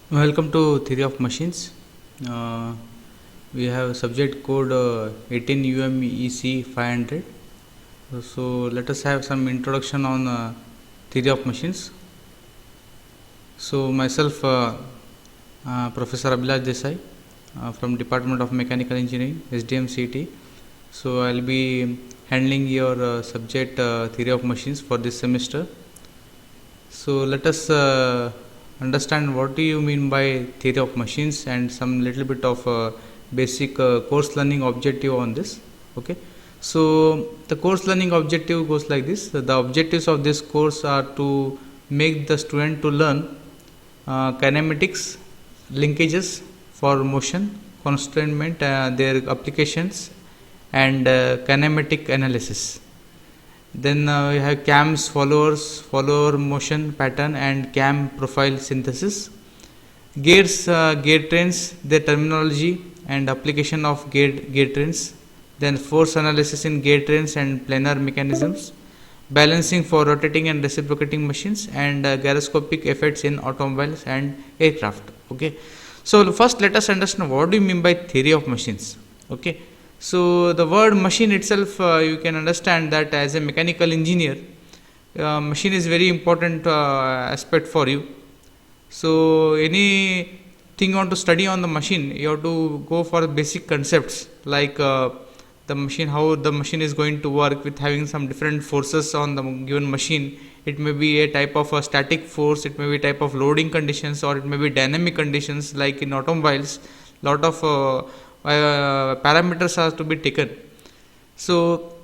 Welcome to Theory of Machines. Uh, we have subject code 18 UMEC 500. So let us have some introduction on Theory of Machines. So myself, Professor Abhilash Desai from Department of Mechanical Engineering, SDM CT. So I'll be handling your subject Theory of Machines for this semester. So let us understand what do you mean by theory of machines and some little bit of basic course learning objective on this. Okay, so the course learning objective goes like this. The objectives of this course are to make the student to learn kinematics, linkages for motion, constrainment, their applications, and kinematic analysis. Then we have CAM's followers, follower motion pattern, and CAM profile synthesis. Gears, gear trains, their terminology and application of gear trains. Then force analysis in gear trains and planar mechanisms. Balancing for rotating and reciprocating machines, and gyroscopic effects in automobiles and aircraft. Okay. So first let us understand what do you mean by theory of machines. Okay. So the word machine itself, you can understand that as a mechanical engineer, machine is very important aspect for you. So anything you want to study on the machine, you have to go for basic concepts like the machine, how the machine is going to work with having some different forces on the given machine. It may be a type of a static force, it may be type of loading conditions, or it may be dynamic conditions like in automobiles. Lot of parameters are to be taken. So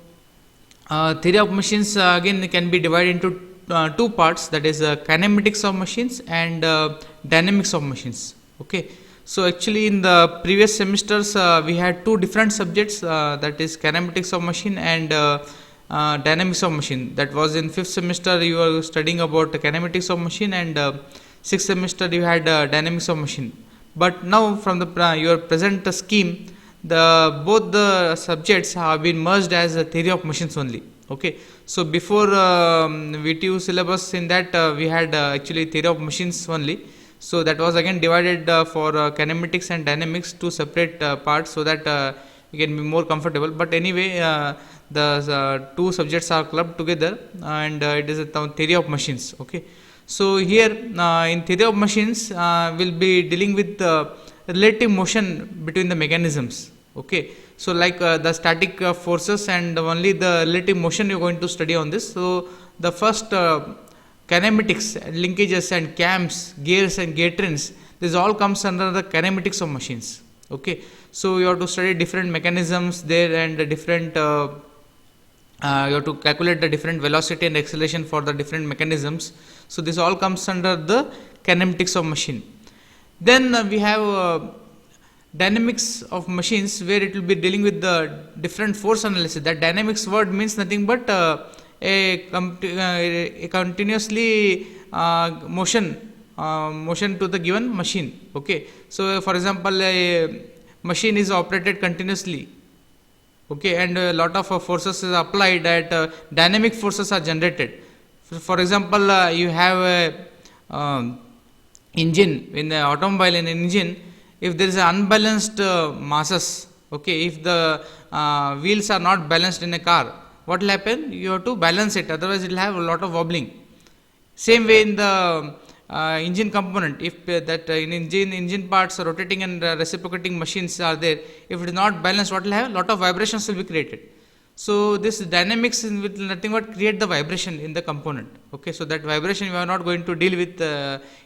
theory of machines again can be divided into two parts, that is kinematics of machines and dynamics of machines. Okay, so actually in the previous semesters we had two different subjects, that is kinematics of machine and dynamics of machine. That was in fifth semester you were studying about kinematics of machine, and sixth semester you had dynamics of machine. But now from the your present scheme, the both the subjects have been merged as a theory of machines only. Okay, so before VTU syllabus, in that we had actually theory of machines only. So that was again divided for kinematics and dynamics, two separate parts, so that you can be more comfortable. But anyway, the two subjects are clubbed together, and it is a theory of machines. Okay, so here in theory of machines we'll be dealing with relative motion between the mechanisms. Okay, so like the static forces and only the relative motion you're going to study on this. So the first kinematics, linkages and cams, gears and gear trains, this all comes under the kinematics of machines. Okay, so you have to study different mechanisms there, and different you have to calculate the different velocity and acceleration for the different mechanisms. So this all comes under the kinematics of machine. Then we have dynamics of machines, where it will be dealing with the different force analysis. That dynamics word means nothing but a continuously motion to the given machine. Okay, so for example a machine is operated continuously. Okay, and a lot of forces is applied, that dynamic forces are generated. For example, you have a engine in the automobile. In an engine, if there is an unbalanced masses, okay, if the wheels are not balanced in a car, what will happen? You have to balance it, otherwise it will have a lot of wobbling. Same way in the engine component, if that in engine parts, rotating and reciprocating machines are there, if it is not balanced, what will have? A lot of vibrations will be created. So this dynamics will nothing but create the vibration in the component. Okay, so that vibration we are not going to deal with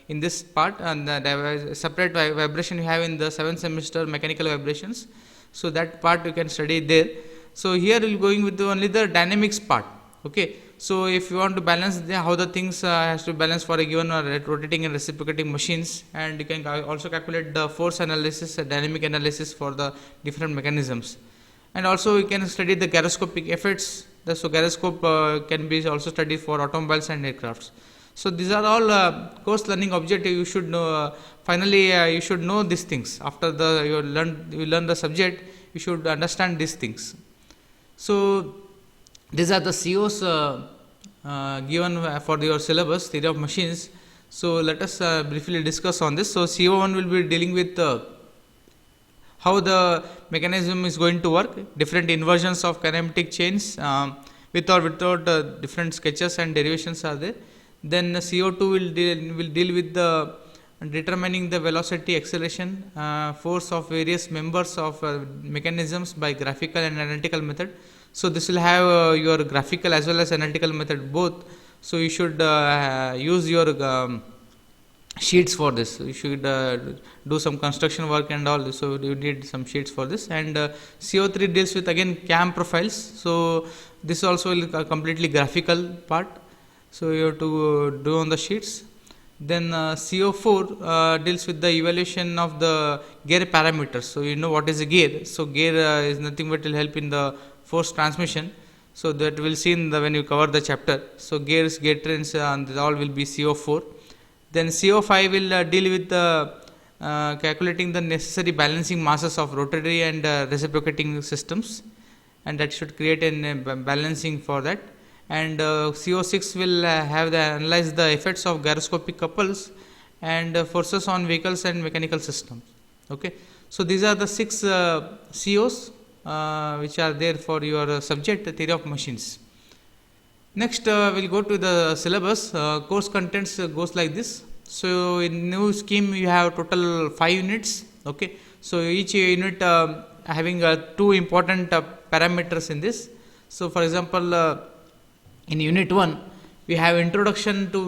in this part, and the separate vibration you have in the 7th semester mechanical vibrations. So that part you can study there. So here we will going with only the dynamics part. Okay, so if you want to balance how the things has to balance for a given rotating and reciprocating machines, and you can also calculate the force analysis, dynamic analysis for the different mechanisms. And also you can study the gyroscopic effects. So gyroscope can be also studied for automobiles and aircrafts. So these are all course learning objective. You should know. Finally, you should know these things. After you learn the subject, you should understand these things. So these are the COs given for your syllabus, theory of machines. So let us briefly discuss on this. So CO1 will be dealing with how the mechanism is going to work, different inversions of kinematic chains with or without different sketches and derivations are there. Then CO2 will deal with the determining the velocity, acceleration, force of various members of mechanisms by graphical and analytical method. So this will have your graphical as well as analytical method both. So you should use your sheets for this. You should do some construction work and all, so you need some sheets for this. And CO3 deals with again cam profiles, so this also will completely graphical part, so you have to do on the sheets. Then CO4 deals with the evaluation of the gear parameters. So you know what is a gear. So gear is nothing but will help in the force transmission, so that we'll see in the when you cover the chapter. So gears, gear trains, and all will be CO4. Then CO5 will deal with the calculating the necessary balancing masses of rotary and reciprocating systems, and that should create a balancing for that. And CO6 will have the analyze the effects of gyroscopic couples and forces on vehicles and mechanical systems. Okay, so these are the 6 COs which are there for your subject theory of machines. Next we'll go to the syllabus. Course contents goes like this. So in new scheme you have total 5 units. Okay, so each unit having 2 important parameters in this. So for example, in unit 1 we have introduction to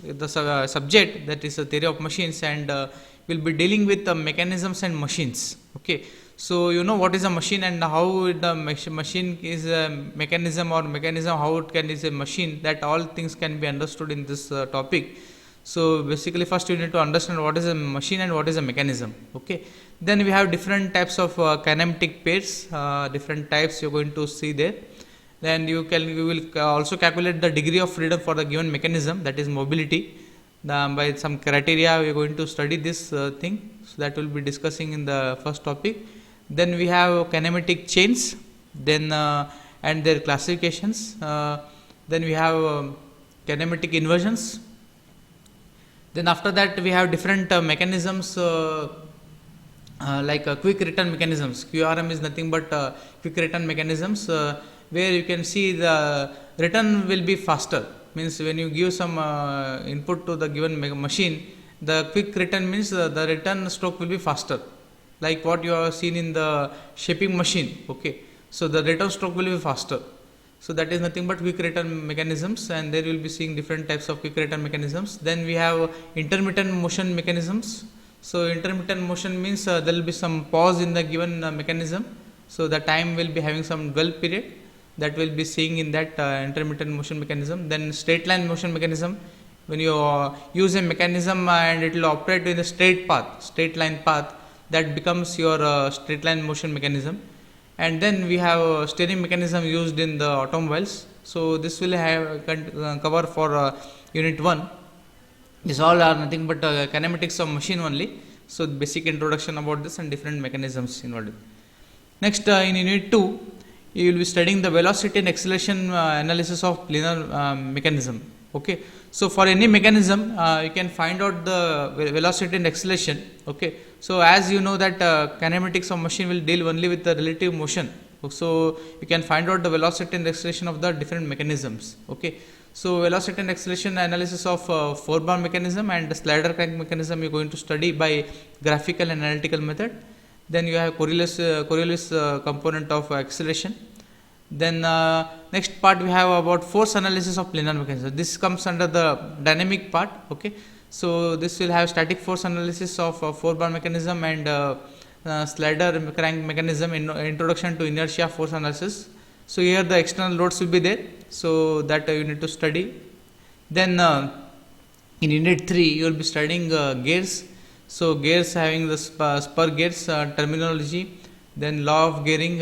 the subject, that is a theory of machines, and we'll be dealing with mechanisms and machines. Okay, so you know what is a machine and how the machine is a mechanism, or mechanism how it can is a machine, that all things can be understood in this topic. So basically first you need to understand what is a machine and what is a mechanism. Okay, then we have different types of kinematic pairs, different types you're going to see there. Then you will also calculate the degree of freedom for the given mechanism, that is mobility. By some criteria we are going to study this thing, so that will be discussing in the first topic. Then we have kinematic chains, then and their classifications. Then we have kinematic inversions. Then after that we have different mechanisms like quick return mechanisms. QRM is nothing but quick return mechanisms, where you can see the return will be faster. Means when you give some input to the given machine, the quick return means the return stroke will be faster, like what you have seen in the shaping machine. Okay, so the return stroke will be faster. So that is nothing but quick return mechanisms, and there will be seeing different types of quick return mechanisms. Then we have intermittent motion mechanisms. So intermittent motion means there will be some pause in the given mechanism, so the time will be having some dwell period, that will be seeing in that intermittent motion mechanism. Then straight line motion mechanism, when you use a mechanism and it will operate in a straight path, straight line path, that becomes your straight line motion mechanism. And then we have steering mechanism used in the automobiles. So this will have cover for unit 1. These all are nothing but kinematics of machine only. So basic introduction about this and different mechanisms involved. Next in unit 2 you will be studying the velocity and acceleration analysis of linear mechanism. Okay, so for any mechanism you can find out the velocity and acceleration. Okay, so as you know that kinematics of machine will deal only with the relative motion, so you can find out the velocity and acceleration of the different mechanisms. Okay, so velocity and acceleration analysis of 4-bar mechanism and the slider crank mechanism you are going to study by graphical and analytical method. Then you have Coriolis component of acceleration. Then next part we have about force analysis of linear mechanism. This comes under the dynamic part. Okay, so this will have static force analysis of 4-bar mechanism and slider crank mechanism, introduction to inertia force analysis. So here the external loads will be there, so that you need to study. Then in unit 3 you will be studying gears. So gears having the spur gears terminology, then law of gearing,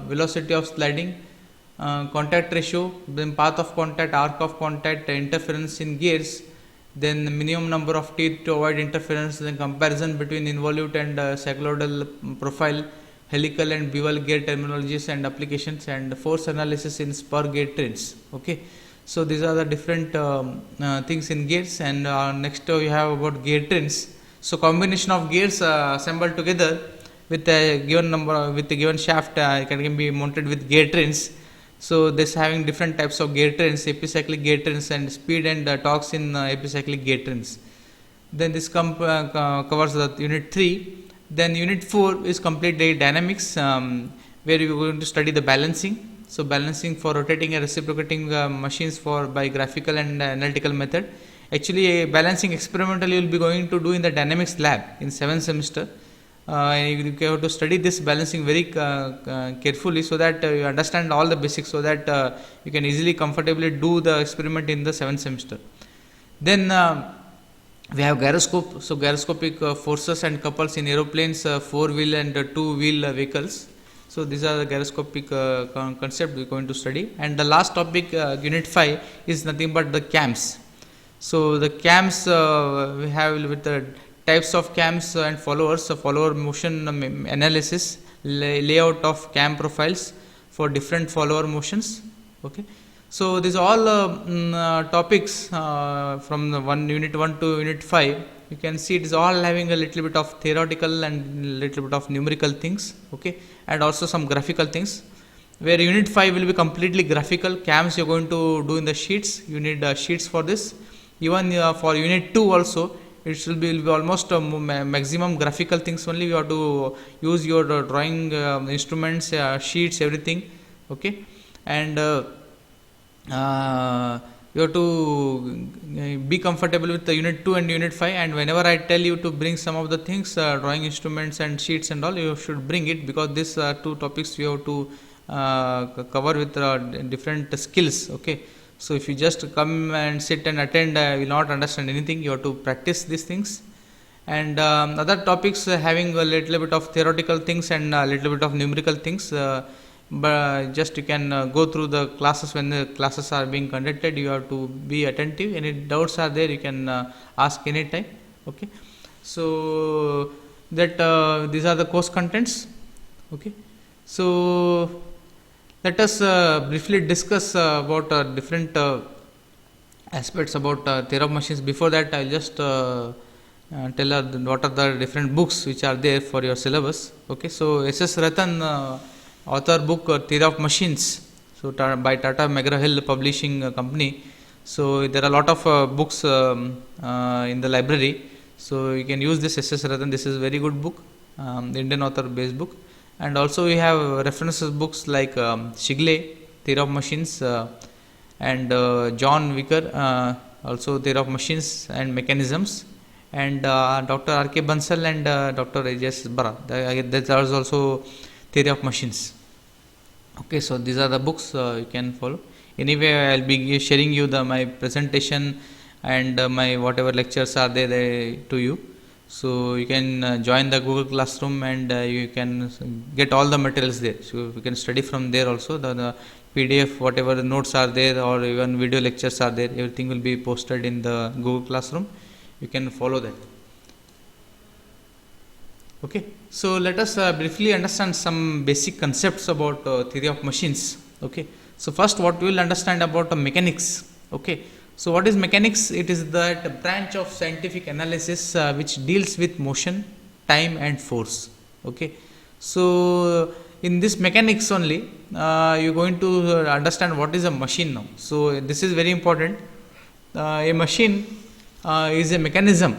velocity of sliding, contact ratio, then path of contact, arc of contact, interference in gears, then the minimum number of teeth to avoid interference, then comparison between involute and cycloidal profile, helical and bevel gear terminologies and applications, and force analysis in spur gear trains. Okay, So these are the different things in gears. And next we have about gear trains. So combination of gears assembled together with a given number, with a given shaft can be mounted with gear trains. So this having different types of gear trains, epicyclic gear trains and speed and torques in epicyclic gear trains. Then this covers the unit 3. Then unit 4 is completely dynamics, where we are going to study the balancing. So balancing for rotating and reciprocating machines for by graphical and analytical method. Actually, a balancing experimental you will be going to do in the dynamics lab in 7th semester. You have to study this balancing very carefully, so that you understand all the basics, so that you can easily comfortably do the experiment in the 7th semester. Then we have gyroscope. So gyroscopic forces and couples in aeroplanes, 4-wheel and 2-wheel vehicles. So these are the gyroscopic concept we are going to study. And the last topic, unit 5, is nothing but the cams. So the cams we have with the types of cams and followers. So follower motion analysis, layout of cam profiles for different follower motions. Okay. So these all topics from the unit 1 to unit 5. You can see it is all having a little bit of theoretical and little bit of numerical things, okay, and also some graphical things. Where unit 5 will be completely graphical. Cams you are going to do in the sheets. You need sheets for this. Even for unit 2 also, it will be almost maximum graphical things only. You have to use your drawing instruments, sheets, everything, okay, and you have to be comfortable with the unit 2 and unit 5. And whenever I tell you to bring some of the things, drawing instruments and sheets and all, you should bring it, because these two topics you have to cover with different skills, okay. So if you just come and sit and attend, you will not understand anything. You have to practice these things. And other topics having a little bit of theoretical things and a little bit of numerical things, but just you can go through the classes. When the classes are being conducted, you have to be attentive. Any doubts are there, you can ask anytime, okay. So that these are the course contents, okay. So let us briefly discuss about different aspects about theory of machines. Before that, I will just tell what are the different books which are there for your syllabus, okay. So S.S. Ratan author book Theory of Machines, so by Tata McGraw-Hill Publishing Company. So there are a lot of books in the library, so you can use this S.S. Ratan. This is a very good book, Indian author based book. And also we have references books like Shigley, Theory of Machines, and John Wicker, also Theory of Machines and Mechanisms, and Dr. R.K. Bansal and Dr. A.J.S. Bara. That is also Theory of Machines. Okay, so these are the books you can follow. Anyway, I will be sharing you my presentation and my whatever lectures are there to you. So you can join the Google Classroom, and you can get all the materials there. So you can study from there also. The PDF, whatever the notes are there, or even video lectures are there, everything will be posted in the Google Classroom. You can follow that. Okay, so let us briefly understand some basic concepts about theory of machines. Okay, so first what we will understand about mechanics. Okay, so what is mechanics? It is that branch of scientific analysis which deals with motion, time and force. Okay, so in this mechanics only you are going to understand what is a machine now. So this is very important. A machine is a mechanism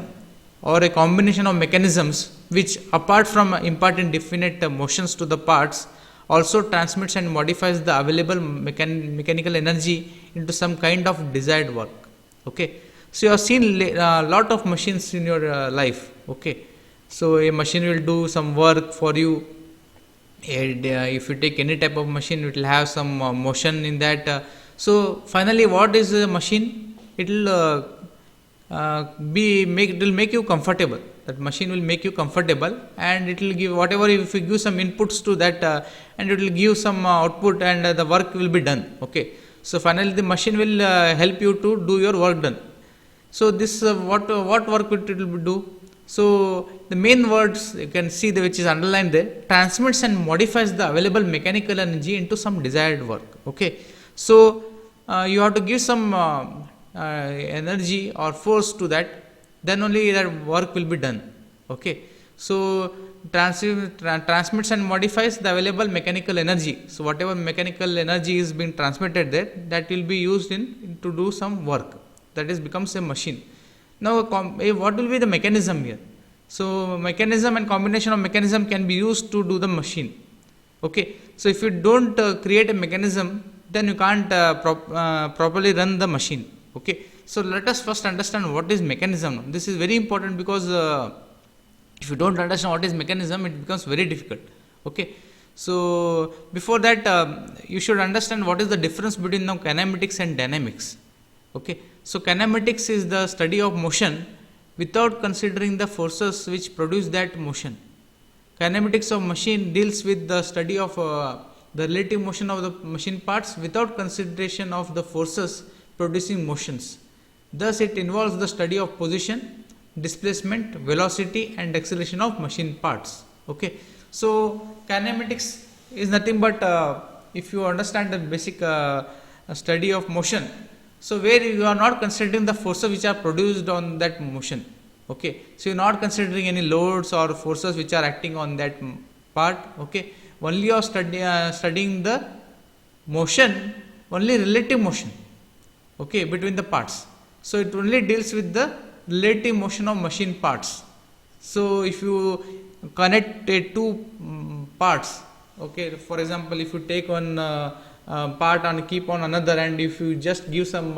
or a combination of mechanisms which, apart from imparting definite motions to the parts, also transmits and modifies the available mechanical energy into some kind of desired work. Okay, so you have seen a lot of machines in your life. Okay, so a machine will do some work for you, and if you take any type of machine, it will have some motion in that. So finally, what is a machine? It will it will make you comfortable. That machine will make you comfortable, and it will give whatever, if you give some inputs to that, and it will give some output, and the work will be done. Okay, so finally the machine will help you to do your work done. So this what work it will do? So the main words you can see which is underlined there: transmits and modifies the available mechanical energy into some desired work. Okay, so you have to give some energy or force to that, then only that work will be done. Okay. So transmits and modifies the available mechanical energy. So whatever mechanical energy is being transmitted there, that will be used in to do some work, that is becomes a machine. Now what will be the mechanism here? So mechanism and combination of mechanism can be used to do the machine. Okay. So if you don't create a mechanism, then you can't properly run the machine. Okay. So let us first understand what is mechanism. This is very important, because if you don't understand what is mechanism, it becomes very difficult. Okay. So before that, you should understand what is the difference between now kinematics and dynamics. Okay. So kinematics is the study of motion without considering the forces which produce that motion. Kinematics of machine deals with the study of the relative motion of the machine parts without consideration of the forces producing motions. Thus it involves the study of position, displacement, velocity and acceleration of machine parts. Okay. So kinematics is nothing but if you understand the basic study of motion, so where you are not considering the forces which are produced on that motion. Okay. So you are not considering any loads or forces which are acting on that part. Okay. Only you are studying the motion, only relative motion, okay, between the parts. So it only deals with the relative motion of machine parts. So if you connect two parts, okay, for example, if you take one part and keep on another, and if you just give some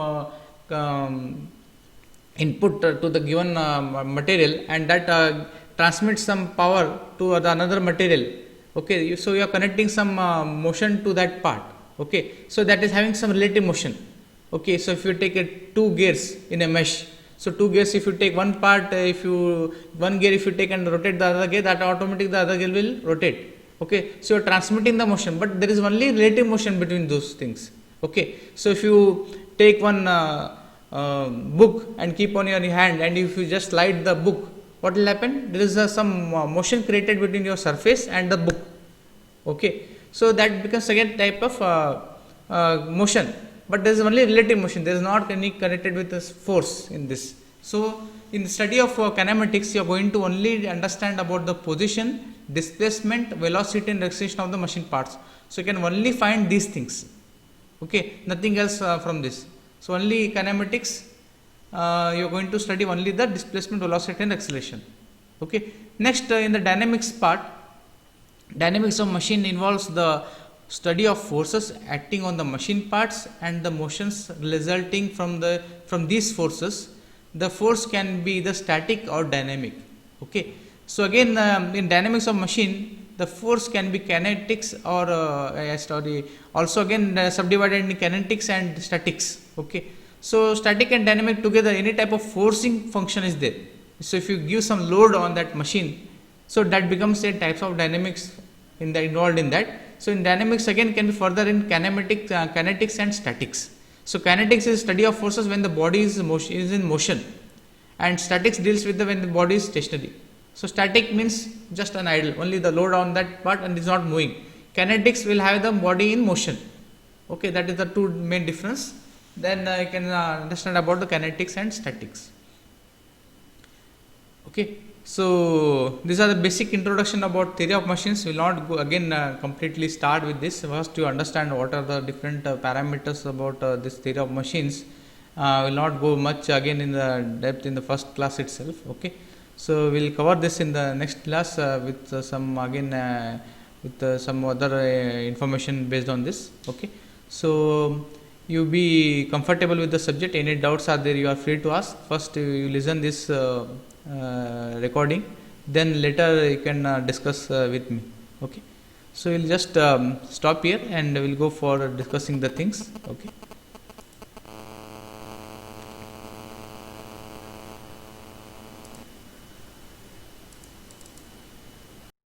input to the given material, and that transmits some power to another material. Okay, so you are connecting some motion to that part. Okay, so that is having some relative motion. Okay, so if you take two gears in a mesh, so two gears, if you take one part, one gear if you take and rotate the other gear, that automatically the other gear will rotate. Okay, so you are transmitting the motion, but there is only relative motion between those things. Okay, so if you take one book and keep on your hand, and if you just slide the book, what will happen? There is some motion created between your surface and the book. Okay, so that becomes again type of motion, but there is only relative motion. There is not any connected with this force in this. So in the study of kinematics, you are going to only understand about the position, displacement, velocity and acceleration of the machine parts. So you can only find these things. Okay, nothing else from this. So only kinematics, you are going to study only the displacement, velocity and acceleration. Okay. Next, in the dynamics part, dynamics of machine involves the study of forces acting on the machine parts and the motions resulting from these forces. The force can be the static or dynamic. Okay. So again, in dynamics of machine, the force can be kinetics or also again subdivided into kinetics and statics. Okay. So static and dynamic together, any type of forcing function is there. So if you give some load on that machine, so that becomes a types of dynamics involved in that. So in dynamics again can be further in kinetics and statics. So kinetics is study of forces when the body is in motion, and statics deals with when the body is stationary. So static means just an idle, only the load on that part and is not moving. Kinetics will have the body in motion. Okay, that is the two main difference. Then you can understand about the kinetics and statics. Okay, so these are the basic introduction about theory of machines. We will not go again completely start with this. First, you understand what are the different parameters about this theory of machines. We will not go much again in the depth in the first class itself. Okay, so we will cover this in the next class with some again with some other information based on this. Okay, so you be comfortable with the subject. Any doubts are there, you are free to ask. First you listen this recording, then later you can discuss with me. Okay, so we'll just stop here and we'll go for discussing the things. Okay.